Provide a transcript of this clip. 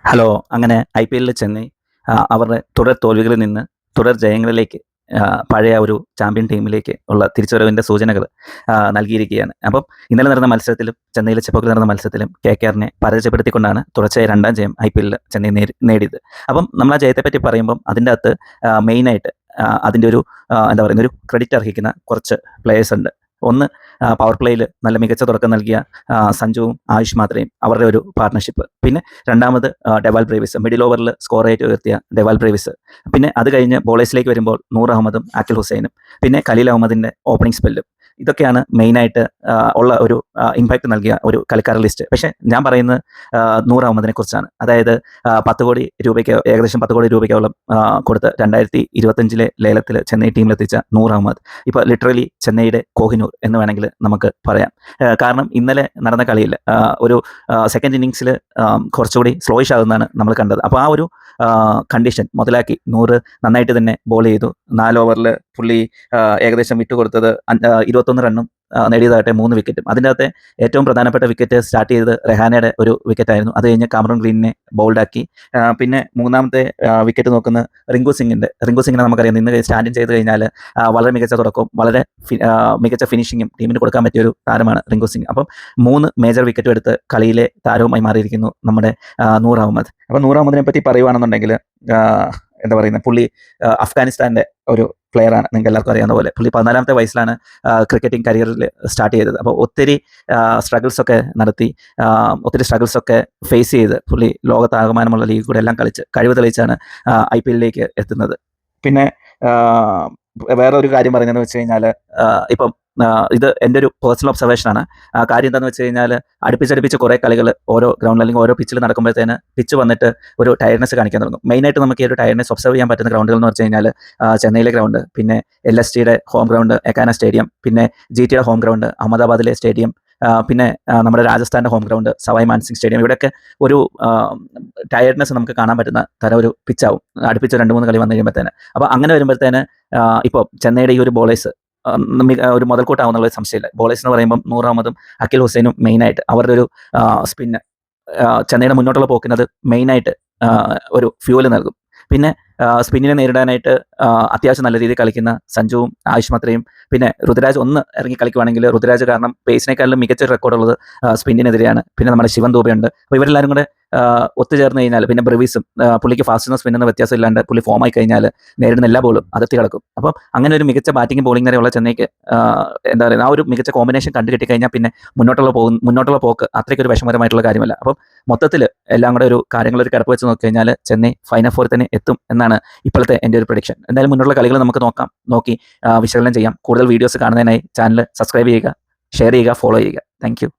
Hello. അങ്ങനെ IPL Chennai അവരുടെ തുടർ തോൽവികളിൽ നിന്ന് തുടർ ജയങ്ങളിലേക്ക് പഴയ ഒരു ചാമ്പ്യൻ ടീമിലേക്ക് ഉള്ള തിരിച്ചുവരവിൻ്റെ സൂചനകൾ നൽകിയിരിക്കുകയാണ്. അപ്പം ഇന്നലെ നടന്ന മത്സരത്തിലും ചെന്നൈയിലെ ചെപ്പോക്കിൽ നടന്ന മത്സരത്തിലും KKRനെ പരാജയപ്പെടുത്തിക്കൊണ്ടാണ് തുടർച്ചയായ 2ാം ജയം IPL ചെന്നൈ നേടിയത്. അപ്പം നമ്മൾ ആ ജയത്തെപ്പറ്റി പറയുമ്പം അതിൻ്റെ അകത്ത് മെയിനായിട്ട് അതിൻ്റെ ഒരു എന്താ പറയുന്ന ഒരു ക്രെഡിറ്റ് അർഹിക്കുന്ന കുറച്ച് പ്ലേയേഴ്സ് ഉണ്ട്. ഒന്ന്, പവർ പ്ലേയിൽ നല്ല മികച്ച തുടക്കം നൽകിയ സഞ്ജുവും ആയുഷ് മാത്രയും അവരുടെ ഒരു പാർട്ട്ണർഷിപ്പ്. പിന്നെ രണ്ടാമത് ഡെവാൽ ബ്രേവിസ്, മിഡിൽ ഓവറിൽ സ്കോർ റേറ്റ് ഉയർത്തിയ ഡെവാൽ ബ്രേവിസ്. പിന്നെ അത് കഴിഞ്ഞ് ബോളേഴ്സിലേക്ക് വരുമ്പോൾ നൂർ അഹമ്മദും അഖിൽ ഹുസൈനും പിന്നെ ഖലീൽ അഹമ്മദിൻ്റെ ഓപ്പണിംഗ് സ്പെല്ലും. ഇതൊക്കെയാണ് മെയിനായിട്ട് ഉള്ള ഒരു ഇമ്പാക്റ്റ് നൽകിയ ഒരു കളിക്കാരുടെ ലിസ്റ്റ്. പക്ഷേ ഞാൻ പറയുന്നത് നൂർ അഹമ്മദിനെ കുറിച്ചാണ്. അതായത് 10 കോടി രൂപയ്ക്ക്, ഏകദേശം 10 കോടി രൂപയ്ക്കോളം കൊടുത്ത് 2025 ലേലത്തിൽ ചെന്നൈ ടീമിലെത്തിച്ച നൂർ അഹമ്മദ് ഇപ്പോൾ ലിറ്ററലി ചെന്നൈയുടെ കോഹിനൂർ എന്ന് വേണമെങ്കിൽ നമുക്ക് പറയാം. കാരണം ഇന്നലെ നടന്ന കളിയിൽ ഒരു സെക്കൻഡ് ഇന്നിങ്സിൽ കുറച്ചുകൂടി സ്ലോയിഷ് ആകുന്നതാണ് നമ്മൾ കണ്ടത്. അപ്പോൾ ആ ഒരു കണ്ടീഷൻ മുതലാക്കി നൂറ് നന്നായിട്ട് തന്നെ ബോൾ ചെയ്തു. 4 ഓവറിൽ പുള്ളി ഏകദേശം വിട്ടുകൊടുത്തത് 21 റണ്ണും നേടിയതാകട്ടെ 3 വിക്കറ്റും. അതിൻ്റെ അകത്തെ ഏറ്റവും പ്രധാനപ്പെട്ട വിക്കറ്റ് സ്റ്റാർട്ട് ചെയ്തത് റെഹാനയുടെ ഒരു വിക്കറ്റായിരുന്നു. അത് കഴിഞ്ഞ് കാമറൂൺ ഗ്രീനിനെ ബൗൾഡാക്കി. പിന്നെ മൂന്നാമത്തെ വിക്കറ്റ് നോക്കുന്ന റിങ്കു സിംഗിനെ നമുക്കറിയാം, ഇന്ന് സ്റ്റാൻഡിങ് ചെയ്ത് കഴിഞ്ഞാൽ വളരെ മികച്ച തുടക്കവും വളരെ മികച്ച ഫിനിഷിങ്ങും ടീമിന് കൊടുക്കാൻ പറ്റിയൊരു താരമാണ് റിങ്കു സിംഗ്. അപ്പം 3 മേജർ വിക്കറ്റും എടുത്ത് കളിയിലെ താരവുമായി മാറിയിരിക്കുന്നു നമ്മുടെ നൂർ അഹമ്മദ്. അപ്പോൾ നൂർ അഹമ്മദിനെ പറ്റി പറയുവാണെന്നുണ്ടെങ്കിൽ എന്താ പറയുന്നത്, പുള്ളി അഫ്ഗാനിസ്ഥാൻ്റെ ഒരു പ്ലെയറാണ്. നിങ്ങൾക്ക് എല്ലാവർക്കും അറിയാവുന്ന പോലെ പുള്ളി 14ാമത്തെ വയസ്സിലാണ് ക്രിക്കറ്റിംഗ് കരിയറിൽ സ്റ്റാർട്ട് ചെയ്തത്. അപ്പോൾ ഒത്തിരി സ്ട്രഗിൾസൊക്കെ നടത്തി, ഒത്തിരി സ്ട്രഗിൾസൊക്കെ ഫേസ് ചെയ്ത് പുള്ളി ലോകത്താകമാനമുള്ള ലീഗ് കൂടെ എല്ലാം കളിച്ച് കഴിവ് തെളിയിച്ചാണ് IPLലേക്ക് എത്തുന്നത്. പിന്നെ വേറെ ഒരു കാര്യം പറയുന്നതെന്ന് വെച്ച് കഴിഞ്ഞാൽ, ഇപ്പം ഇത് എൻ്റെ ഒരു പേഴ്സണൽ ഒബ്സർവേഷനാണ്. കാര്യം എന്താണെന്ന് വെച്ച് കഴിഞ്ഞാൽ, അടുപ്പിച്ചടുപ്പിച്ച് കുറേ കളികൾ ഓരോ ഗ്രൗണ്ടിൽ അല്ലെങ്കിൽ ഓരോ പിച്ചിൽ നടക്കുമ്പോഴത്തേന് പിച്ച് വന്നിട്ട് ഒരു ടയർനെസ് കാണിക്കാൻ തുടങ്ങും. മെയിനായിട്ട് നമുക്ക് ഈ ഒരു ടയർനെസ് ഒബ്സർവ് ചെയ്യാൻ പറ്റുന്ന ഗ്രൗണ്ടുകൾ എന്ന് വെച്ച് കഴിഞ്ഞാൽ ചെന്നൈയിലെ ഗ്രൗണ്ട്, പിന്നെ LSTയുടെ ഹോം ഗ്രൗണ്ട് എക്കാന സ്റ്റേഡിയം, പിന്നെ GTയുടെ ഹോം ഗ്രൗണ്ട് അഹമ്മദാബാദിലെ സ്റ്റേഡിയം, പിന്നെ നമ്മുടെ രാജസ്ഥാൻ്റെ home ground Sawai Mansingh stadium. ഇവിടെയൊക്കെ ഒരു ടയർഡ്നെസ് നമുക്ക് കാണാൻ പറ്റുന്ന തരം ഒരു പിച്ചാവും അടുപ്പിച്ച് 2-3 കളി വന്നു കഴിയുമ്പോഴത്തേന്. അപ്പോൾ അങ്ങനെ വരുമ്പോഴത്തേന് ഇപ്പോൾ ചെന്നൈയുടെ ഈ ഒരു ബോളേഴ്സ് ഒരു മുതൽക്കൂട്ടാവുന്നുള്ള സംശയമില്ല. ബോളേഴ്സ് എന്ന് പറയുമ്പം നൂർ അഹമ്മദും അഖിൽ ഹുസൈനും മെയിനായിട്ട് അവരുടെ ഒരു സ്പിന്ന് ചെന്നൈയുടെ മുന്നോട്ടുള്ള പോക്കിനത് മെയിനായിട്ട് ഒരു ഫ്യൂവൽ നൽകും. പിന്നെ സ്പിന്നിനെ നേരിടാനായിട്ട് അത്യാവശ്യം നല്ല രീതിയിൽ കളിക്കുന്ന സഞ്ജുവും ആയുഷ് മത്രയും, പിന്നെ ഋതുരാജ് ഒന്ന് ഇറങ്ങി കളിക്കുവാണെങ്കിൽ ഋതുരാജ് കാരണം പേസിനേക്കാളും മികച്ച റെക്കോർഡുള്ളത് സ്പിന്നിനെതിരെയാണ്. പിന്നെ നമ്മുടെ ശിവൻ ദൂബയുണ്ട്. അപ്പോൾ ഇവരെല്ലാവരും കൂടെ ഒത്തുചേർന്ന് കഴിഞ്ഞാൽ, പിന്നെ ബ്രവീസും പുള്ളിക്ക് ഫാസ്റ്റ്നസ് സ്പിന്നെന്ന് വ്യത്യാസം ഇല്ലാണ്ട് പുള്ളി ഫോമായി കഴിഞ്ഞാൽ നേരിടുന്ന എല്ലാ ബോളും അതിർത്തി കിടക്കും. അപ്പം അങ്ങനെ ഒരു മികച്ച ബാറ്റിംഗ് ബോളിംഗ് വരെയുള്ള ചെന്നൈക്ക് എന്താ പറയുക, ആ ഒരു മികച്ച കോമ്പിനേഷൻ കണ്ടു കിട്ടിക്കഴിഞ്ഞാൽ പിന്നെ മുന്നോട്ടുള്ള പോക്ക് അത്രയ്ക്കൊരു വിഷമകരമായിട്ടുള്ള കാര്യമല്ല. അപ്പം മൊത്തത്തിൽ എല്ലാം കൂടെ ഒരു കാര്യങ്ങളൊരു കിടപ്പ് വെച്ച് നോക്കി കഴിഞ്ഞാൽ ചെന്നൈ ഫൈനൽ ഫോറിൽ തന്നെ എത്തും എന്നാണ് ഇപ്പോഴത്തെ എൻ്റെ ഒരു പ്രഡിക്ഷൻ. എന്തായാലും മുന്നോട്ടുള്ള കളികൾ നമുക്ക് നോക്കി വിശകലനം ചെയ്യാം. കൂടുതൽ വീഡിയോസ് കാണുന്നതിനായി ചാനൽ സബ്സ്ക്രൈബ് ചെയ്യുക, ഷെയർ ചെയ്യുക, ഫോളോ ചെയ്യുക. Thank you.